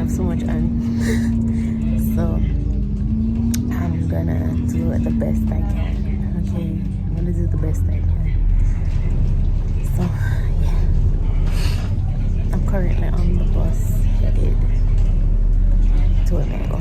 So much on, so I'm gonna do the best I can. Okay, I'm gonna do the best I can. So yeah, I'm currently on the bus headed to where I go.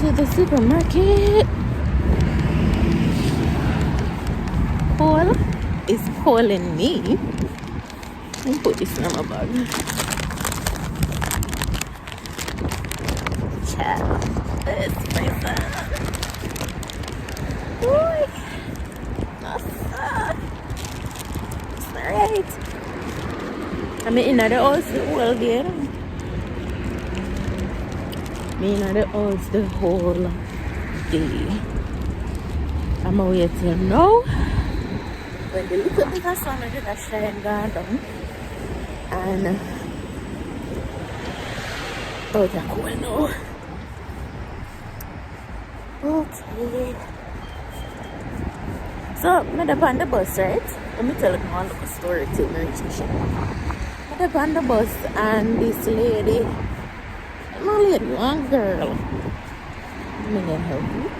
To the supermarket. Paul is calling me. Let me put this in my bag. Ciao. This person. Boy. Nossa. It's alright. I'm in the house all day. I'm in the house the whole day. I'm away till now. When the little bit of sun did a shine gone down. And oh, it's cool now. Okay. So, I'm on the bus, right? Let me tell you one little story till I reach the shop. I'm on the bus and this lady, no lady, one girl. Let me help you.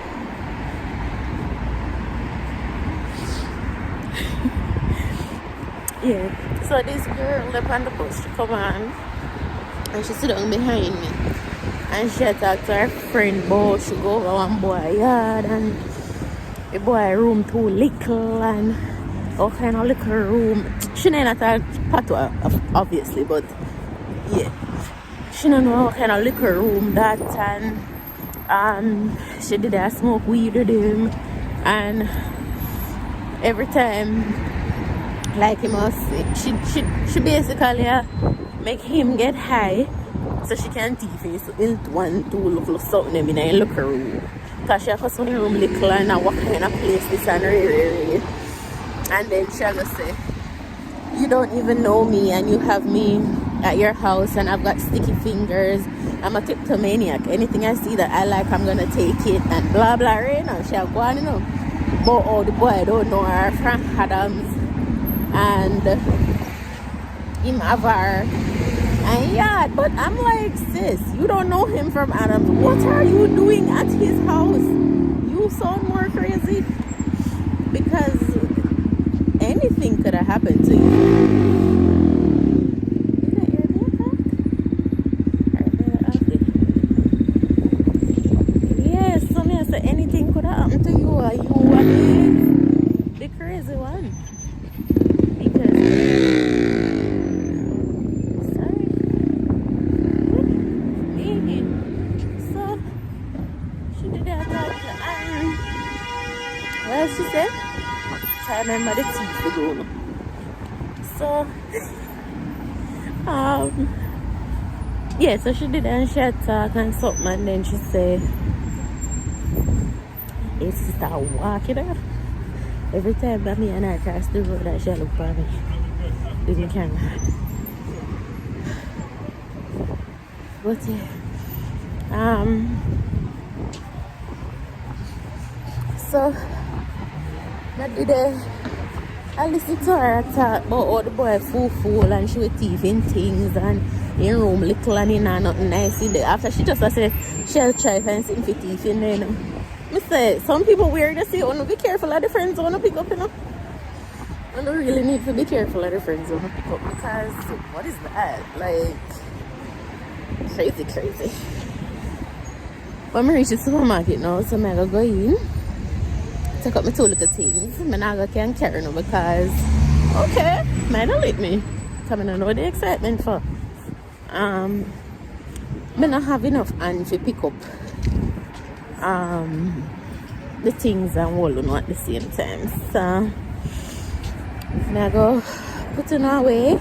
Yeah, so this girl up on the bus, she come on and she sit down behind me and she talk to her friend about she go over one boy yard and the boy room too little and all kind of little room. She not talk patois obviously, but yeah, she don't know what kind of little room that, and she did a smoke weed with him, and every time like he must, she basically make him get high so she can teeth his build one two little something in a locker room. Cause she has some room little and what kind of place this and really. And then she'll just say, you don't even know me and you have me at your house and I've got sticky fingers. I'm a kleptomaniac. Anything I see that I like, I'm gonna take it and blah blah, right? Now she'll go on, you know. But oh, the boy don't know her from Adams. And him have her and yeah, but I'm like, sis, you don't know him from Adams. What are you doing at his house? You sound more crazy because anything could have happened to you. Is that your backpack? Yes, so me say anything could have happened to you, or you are the crazy one. She said, try to remember the teeth to go. So, yeah, so she did and she had talk and something, and then she said, hey, she start walking up. Every time that me and her cross the road, that she look for me. Didn't camera. But yeah, so that did I listened to her talk about how the boy fool and she was thieving things and in room little and in and nothing nice in there. After she just said she'll try find something for thief in there, you know. I say, some people weird to say, oh, be careful of the friends you want to pick up, you know. I don't really need to be careful of the friends you want to pick up because what is that? Like, crazy. But I'm reach the supermarket now, so I'm going to go in. Take up my 2 little things. I'm not going to carry no because, okay, might not let me. Because I know the excitement for. I don't have enough hands to pick up the things and all on at the same time. So, I'm going to put it away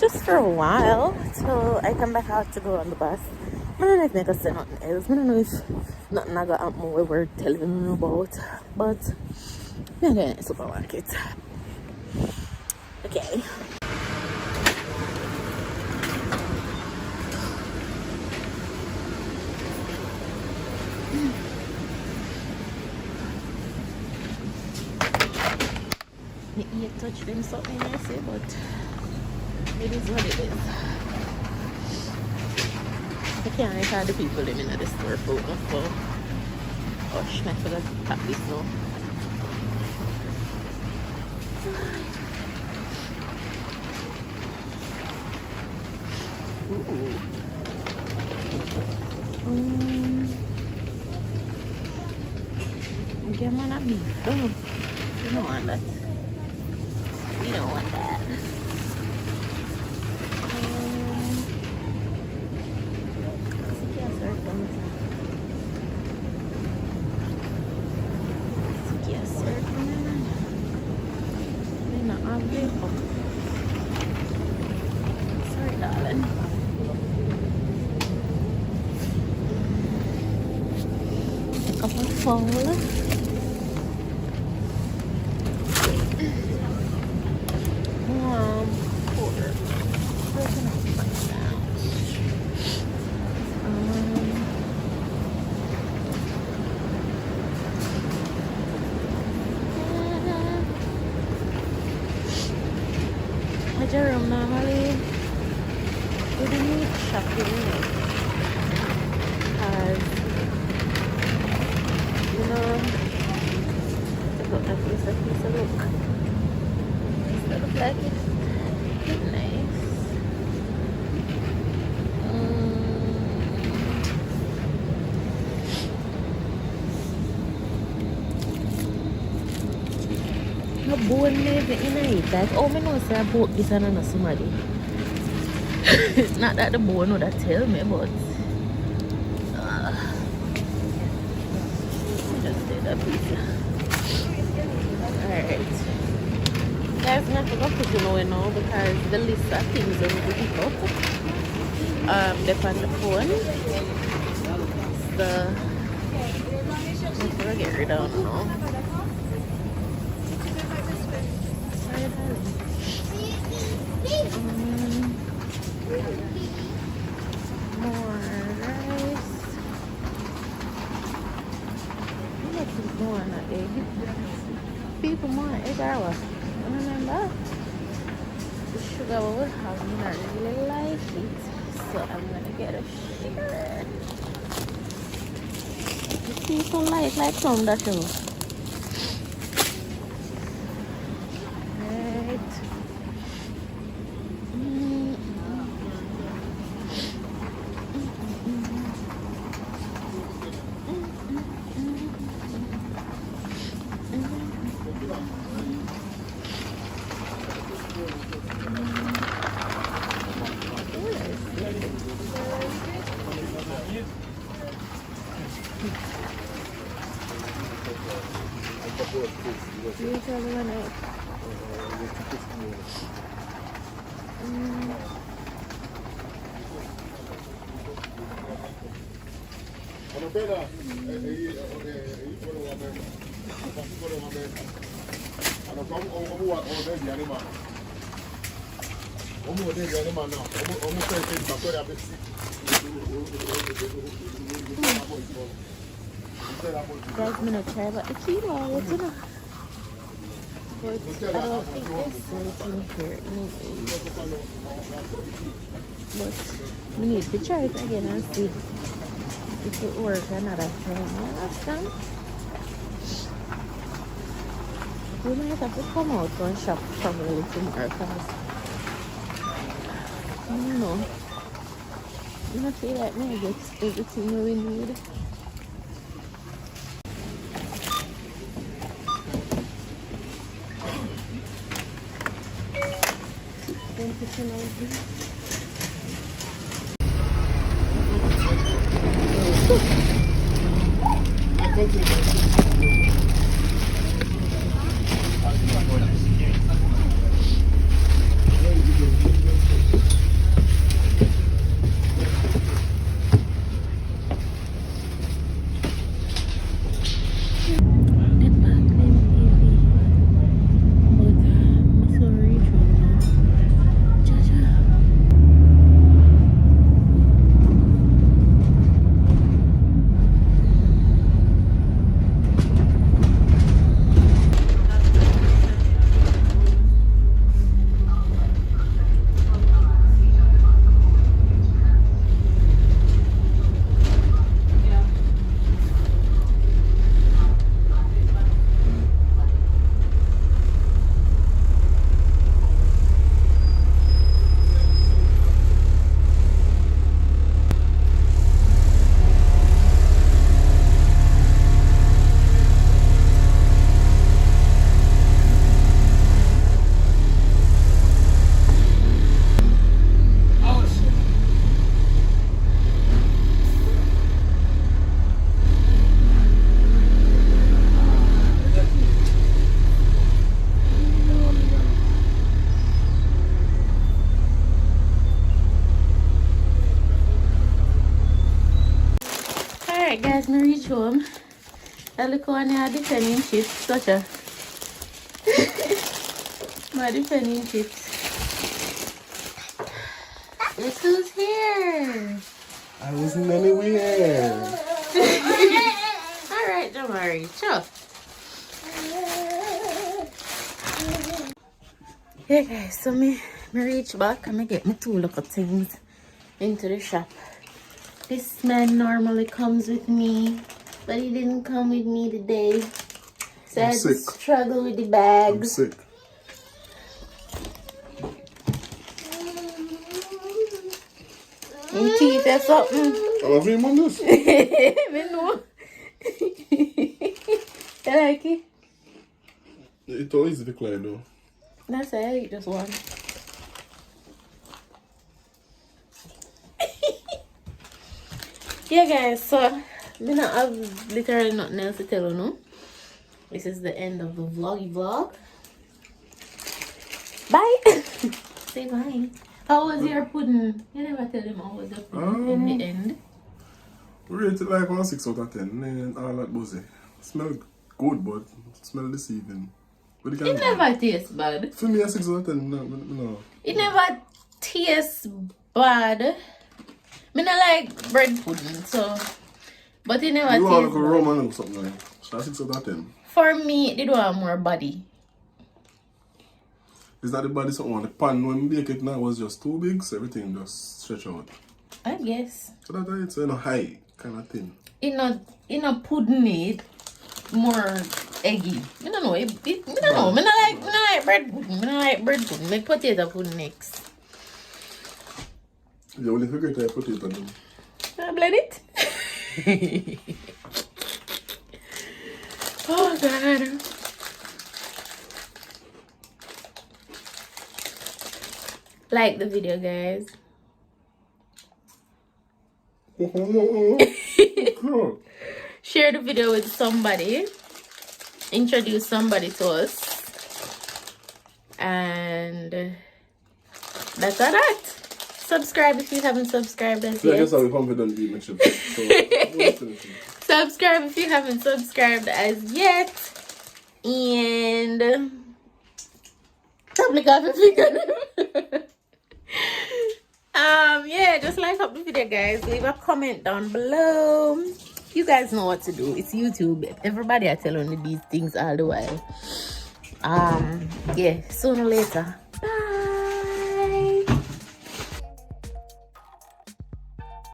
just for a while till I come back out to go on the bus. I don't know if I can say nothing else. I don't know if nothing I got up more we're telling them about. But I'm going to the supermarket. Okay. You touch them something I say, but it is what it is. I can't record the people living at the store food, so gosh, I forgot to tap this now. Okay, man, I'm beef. You don't want that. You don't want that. Sorry, darling. A cup of fall. Jerome normally we didn't need shopping because you know I got that piece of look. It looks like it's nice. No bone maybe in it. Like, oh, I know say I bought this and I know somebody. It's not that the bone would have tell me, but just did a piece. Alright. Guys, I forgot to put away now because the list of things I need to pick up. They're on the phone. I'm gonna get rid of them now. More rice. What's more on an egg? People want egg hour. Remember? The sugar we have, I really like it. So I'm gonna get a sugar. It seems so light like some that too. Guys, I'm gonna try about the kilo, you know. But I don't think there's something here anyway. But we need to try it again and see if it works another time. You understand? We might have to come out and shop probably tomorrow because I don't know. I feel like maybe it's everything we need. Alright guys, we reach home. I look on here defending chips, such a my defending chips. Guess who's here? I wasn't anywhere. Alright, don't worry. Sure. Yeah guys, so me reach back and I get me 2 little things into the shop. This man normally comes with me, but he didn't come with me today. So I had to struggle with the bags. I'm sick. And teeth or something. I love him on this. I know. You like it? It's always easy to clean though. That's it, I eat just one. Yeah guys, so I don't have literally nothing else to tell you now. This is the end of the vlog. Bye. Say bye. How was your pudding? You never tell him how was the pudding in the end. We rate it like 1 6 out of 10 and all that buzzy. Smell good but smell deceiving. But It never tastes bad. For me a 6 out of 10, no. It never tastes bad. I don't like bread pudding, so but it never tastes bad. You want like a Roman or something like so 6 out of 10. For me, it do have more body. Is that the body something on the pan when we bake it now was just too big, so everything just stretch out. I guess. So that's why it's high kind of thing. In a pudding it more eggy. I don't know. I don't know. I don't like bread pudding. I don't like bread pudding. Make potato pudding next. You only forget to put it on them. I blend it. Oh God. Like the video, guys. Share the video with somebody. Introduce somebody to us. And that's all that. Subscribe if you haven't subscribed as yet. That's how we confident be mentioned. Subscribe if you haven't subscribed as yet. And yeah, just like up the video, guys. Leave a comment down below. You guys know what to do. It's YouTube. Everybody are telling me these things all the while. Yeah, sooner or later